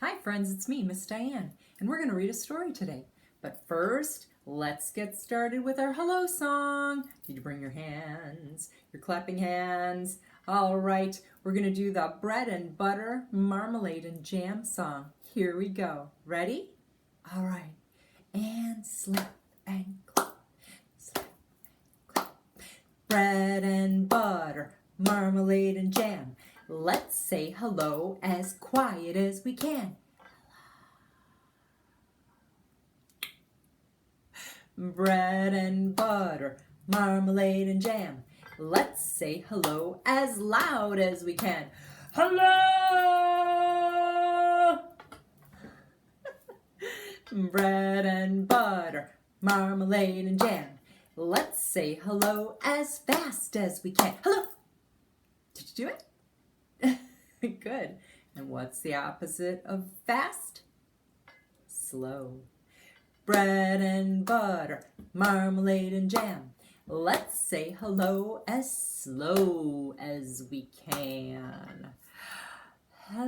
Hi friends, it's me, Miss Diane, and we're going to read a story today. But first, let's get started with our hello song. Did you bring your hands, your clapping hands? All right, we're going to do the bread and butter, marmalade and jam song. Here we go. Ready? All right. And slap and clap, slap and clap. Bread and butter, marmalade and jam. Let's say hello as quiet as we can. Bread and butter, marmalade and jam. Let's say hello as loud as we can. Hello! Bread and butter, marmalade and jam. Let's say hello as fast as we can. Hello! Did you do it? Good. And what's the opposite of fast? Slow. Bread and butter, marmalade and jam. Let's say hello as slow as we can. Hello.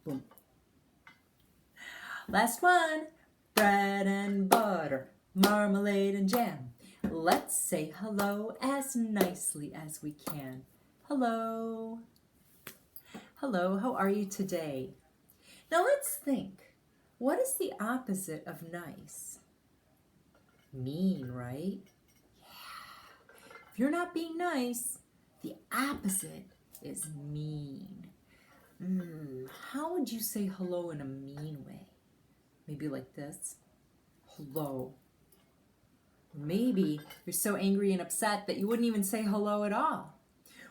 Boom. Last one. Bread and butter, marmalade and jam. Let's say hello as nicely as we can. Hello. Hello, how are you today? Now let's think. What is the opposite of nice? Mean, right? Yeah. If you're not being nice, the opposite is mean. How would you say hello in a mean way? Maybe like this. Hello. Maybe you're so angry and upset that you wouldn't even say hello at all.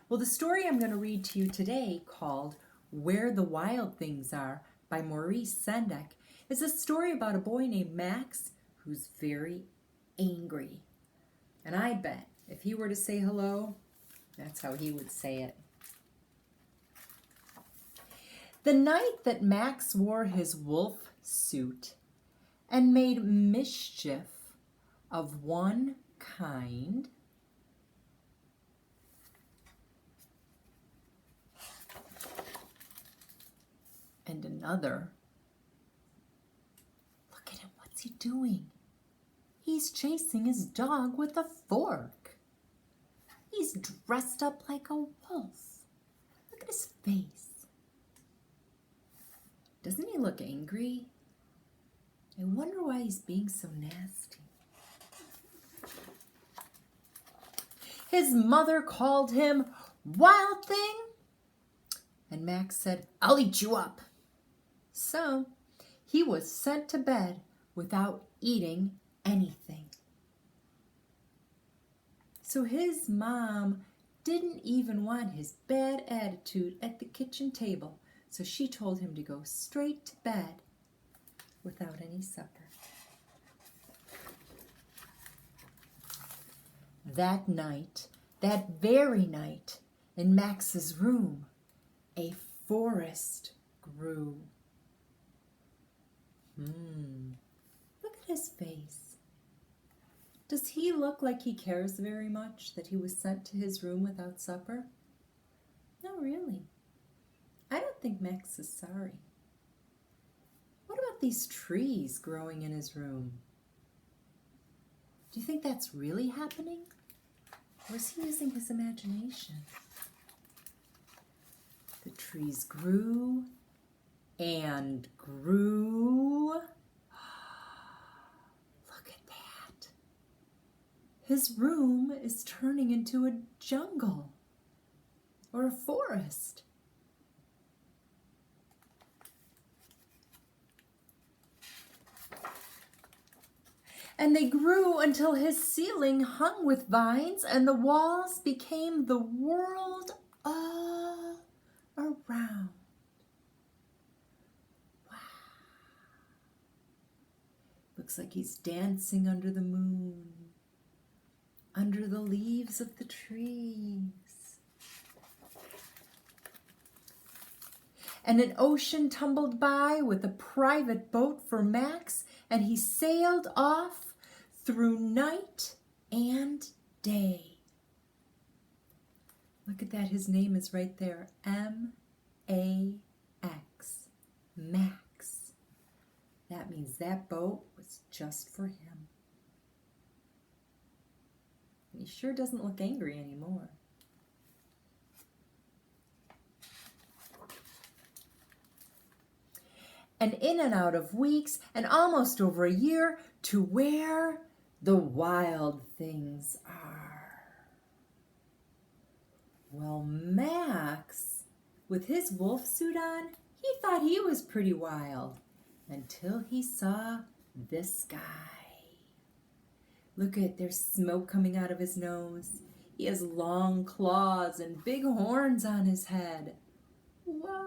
Well, the story I'm going to read to you today, called Where the Wild Things Are by Maurice Sendak, is a story about a boy named Max who's very angry. And I bet if he were to say hello, that's how he would say it. The night that Max wore his wolf suit and made mischief of one kind and another. Look at him, what's he doing? He's chasing his dog with a fork. He's dressed up like a wolf. Look at his face. Doesn't he look angry? I wonder why he's being so nasty. His mother called him Wild Thing, and Max said, "I'll eat you up." So he was sent to bed without eating anything. So his mom didn't even want his bad attitude at the kitchen table, so she told him to go straight to bed without any supper. That night, that very night, in Max's room, a forest grew. Look at his face. Does he look like he cares very much that he was sent to his room without supper? No, really. I don't think Max is sorry. What about these trees growing in his room? Do you think that's really happening? Or is he using his imagination? The trees grew and grew. Look at that. His room is turning into a jungle or a forest. And they grew until his ceiling hung with vines and the walls became the world all around. Wow. Looks like he's dancing under the moon, under the leaves of the trees. And an ocean tumbled by with a private boat for Max, and he sailed off through night and day. Look at that, his name is right there. M-A-X. Max. That means that boat was just for him. And he sure doesn't look angry anymore. And in and out of weeks and almost over a year to where the wild things are. Well, Max, with his wolf suit on, he thought he was pretty wild until he saw this guy. Look at, there's smoke coming out of his nose. He has long claws and big horns on his head. Whoa!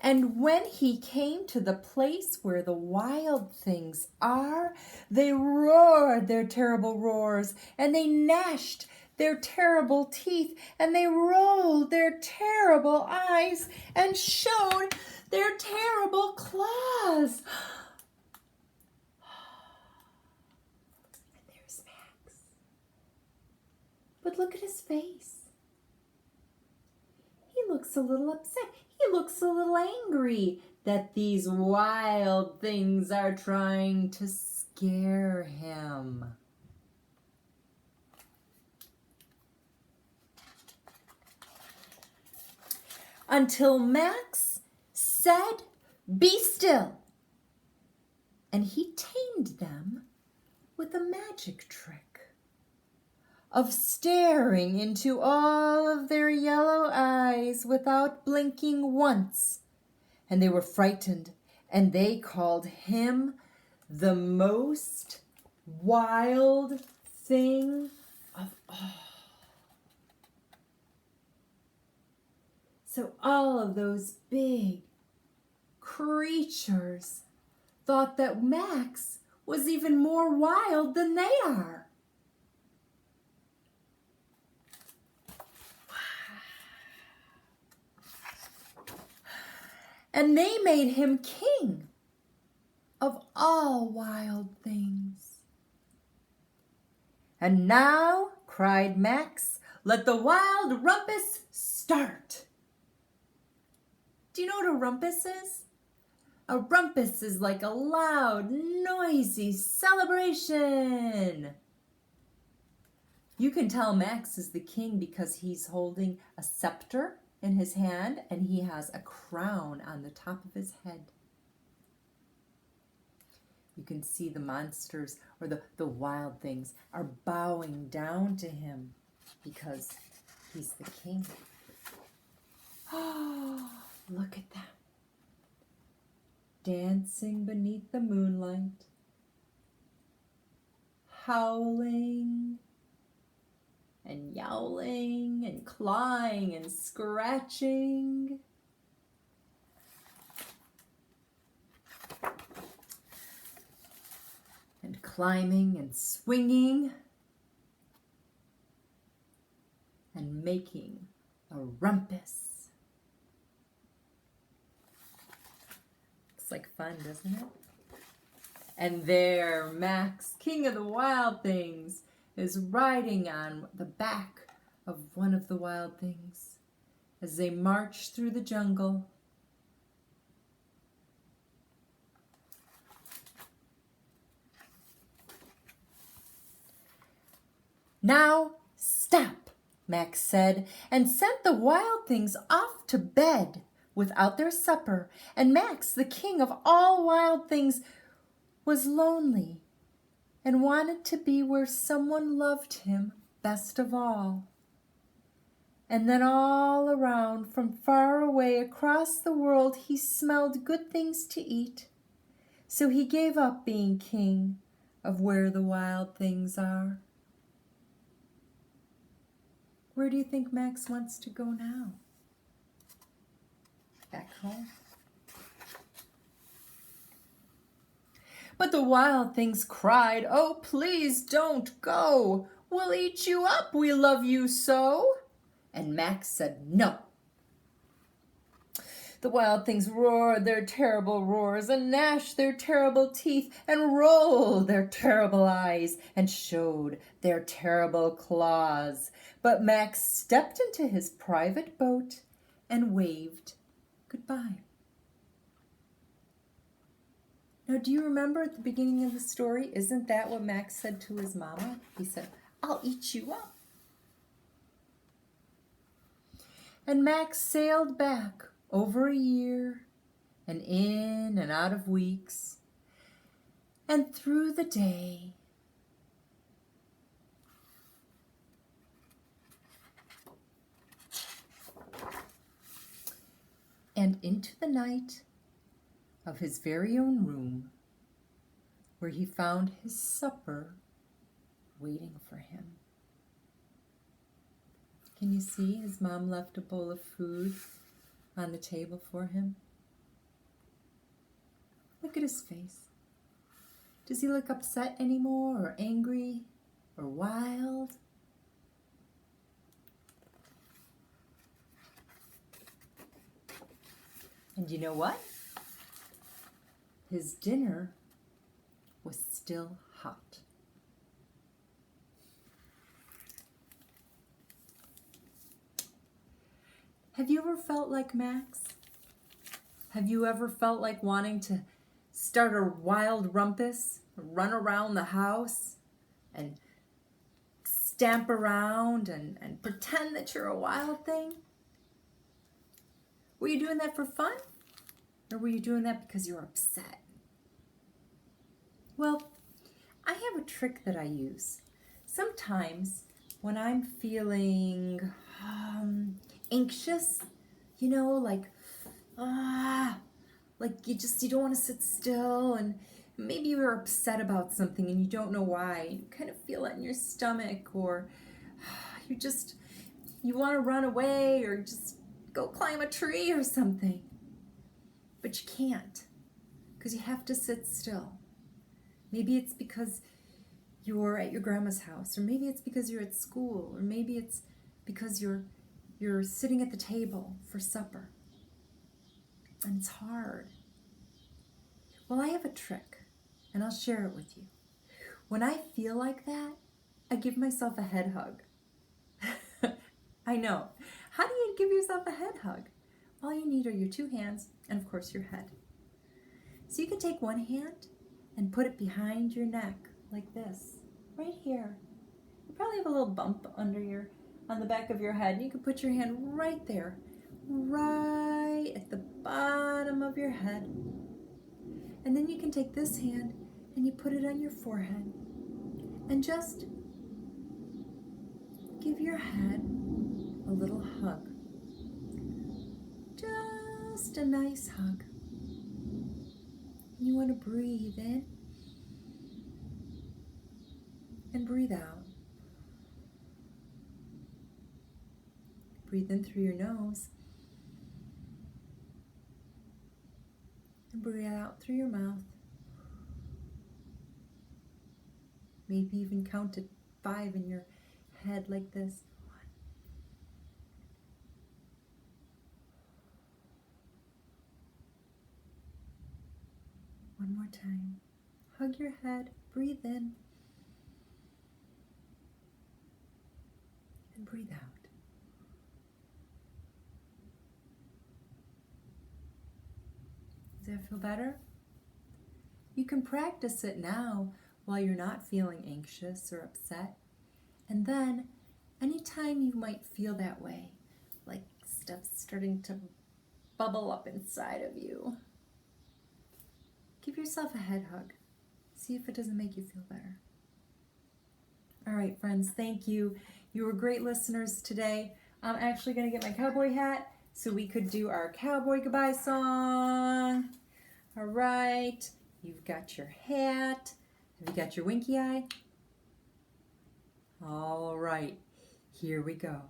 And when he came to the place where the wild things are, they roared their terrible roars, and they gnashed their terrible teeth, and they rolled their terrible eyes, and showed their terrible claws. And there's Max. But look at his face. He looks a little upset. He looks a little angry that these wild things are trying to scare him. Until Max said, "Be still." And he tamed them with a magic trick of staring into all of their yellow eyes without blinking once. And they were frightened, and they called him the most wild thing of all. So all of those big creatures thought that Max was even more wild than they are. And they made him king of all wild things. And now, cried Max, let the wild rumpus start. Do you know what a rumpus is? A rumpus is like a loud, noisy celebration. You can tell Max is the king because he's holding a scepter in his hand, and he has a crown on the top of his head. You can see the monsters or the wild things are bowing down to him because he's the king. Oh, look at them. Dancing beneath the moonlight, howling and yowling and clawing and scratching. And climbing and swinging and making a rumpus. Looks like fun, doesn't it? And there, Max, king of the wild things, is riding on the back of one of the wild things as they march through the jungle. Now stop, Max said, and sent the wild things off to bed without their supper. And Max, the king of all wild things, was lonely and wanted to be where someone loved him best of all. And then all around, from far away across the world, he smelled good things to eat. So he gave up being king of where the wild things are. Where do you think Max wants to go now? Back home? But the wild things cried, "Oh, please don't go. We'll eat you up. We love you so." And Max said no. The wild things roared their terrible roars, and gnashed their terrible teeth, and rolled their terrible eyes, and showed their terrible claws. But Max stepped into his private boat and waved goodbye. Now, do you remember at the beginning of the story, isn't that what Max said to his mama? He said, "I'll eat you up." And Max sailed back over a year, and in and out of weeks, and through the day. And into the night of his very own room, where he found his supper waiting for him. Can you see his mom left a bowl of food on the table for him? Look at his face. Does he look upset anymore, or angry, or wild? And you know what? His dinner was still hot. Have you ever felt like Max? Have you ever felt like wanting to start a wild rumpus, run around the house and stamp around and pretend that you're a wild thing? Were you doing that for fun? Or were you doing that because you're upset? Well, I have a trick that I use. Sometimes when I'm feeling anxious, you know, like you don't want to sit still, and maybe you're upset about something and you don't know why. You kind of feel it in your stomach, or you want to run away or just go climb a tree or something. But you can't, because you have to sit still. Maybe it's because you're at your grandma's house, or maybe it's because you're at school, or maybe it's because you're sitting at the table for supper. And it's hard. Well, I have a trick, and I'll share it with you. When I feel like that, I give myself a head hug. I know. How do you give yourself a head hug? All you need are your two hands and, of course, your head. So you can take one hand and put it behind your neck like this, right here. You probably have a little bump on the back of your head, and you can put your hand right there, right at the bottom of your head. And then you can take this hand and you put it on your forehead and just give your head a little hug. Just a nice hug. You want to breathe in and breathe out. Breathe in through your nose and breathe out through your mouth. Maybe even count to 5 in your head like this. 1 more time. Hug your head, breathe in, and breathe out. Does that feel better? You can practice it now while you're not feeling anxious or upset. And then, anytime you might feel that way, like stuff's starting to bubble up inside of you, give yourself a head hug. See if it doesn't make you feel better. All right, friends, thank you. You were great listeners today. I'm actually going to get my cowboy hat so we could do our cowboy goodbye song. All right, you've got your hat. Have you got your winky eye? All right, here we go.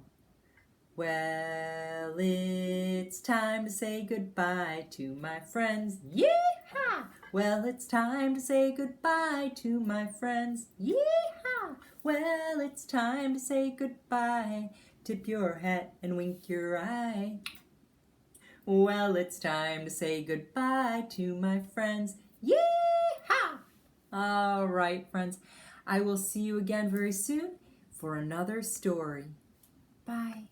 Well, it's time to say goodbye to my friends. Yee-haw! Well, it's time to say goodbye to my friends. Yee-haw! Well, it's time to say goodbye. Tip your hat and wink your eye. Well, it's time to say goodbye to my friends. Yee-haw! All right, friends. I will see you again very soon for another story. Bye.